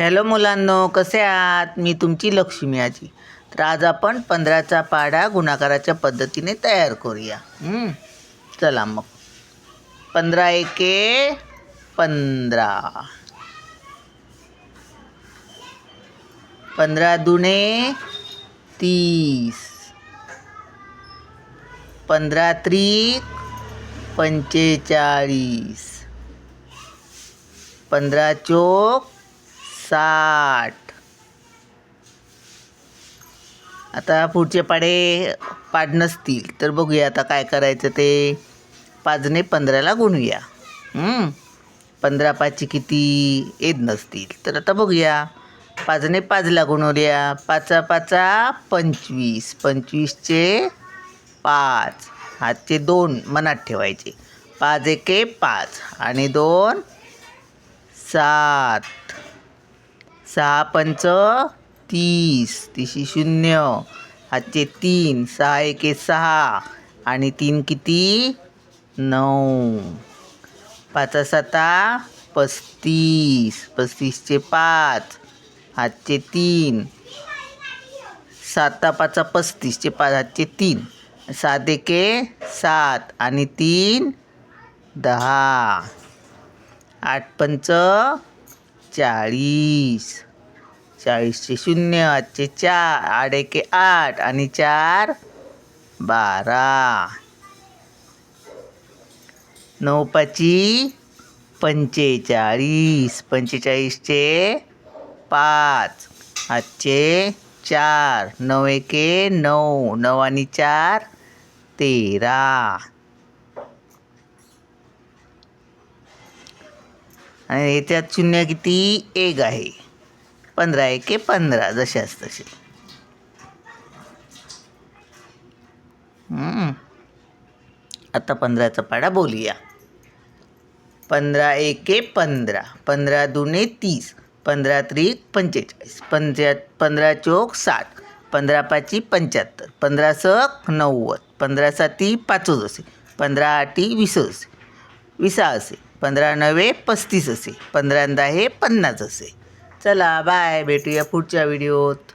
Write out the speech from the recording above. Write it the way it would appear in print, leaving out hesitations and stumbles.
Hello मुलांनो, कसे आहात? मी तुमची लक्ष्मी आजी. तर आज आपण 15चा पाढा गुणाकाराच्या पद्धतीने तयार करूया. चला मग. 15 एके 15, 15 दुणे 30, 15 त्रिक 45, 15 चोक 60. आता पुढचे पाढे पाठ नसतील तर बघूया आता काय करायचं ते. 5ने 15ला गुणूया. 15 पाची किती येत नसतील तर आता बघूया. 5ने 5ला गुणवूया. 5 5 25, 25चे 5, हातचे 2 मनात ठेवायचे. 5 एके 5 आणि 2 7, 6 पंच 30, 30 0, हातचे 3, 6 एके 6 आणि 3 किती 9, 5 7 35, 35चे 5, हातचे 3, 7 5 35चे 5, हातचे 3, 7 एके 7 आणि 3 10, 8 पंच 40, 40चे 0, हातचे 4, 8 एके 8 आणि 4 12, 9 पाची 45, 45चे 5, हातचे 4, 9 एके 9, 9 आणि 4 13, आणि याच्यात शून्य किती 1 आहे. 15 एके 15 जशाच तसे. आता 15चा पाढा बोलूया. 15 एके 15, 15 दुणे 30, 15 त्रिक 45, 15 चोक 60, 15 पाची 75, 15 सक 90, 15 साती 5 असे, 15 आठी 20 असे, 20 असे, 15 नवे 35 असे, 15 10 50 असे. चला बाय, भेटूया पुढच्या व्हिडिओत.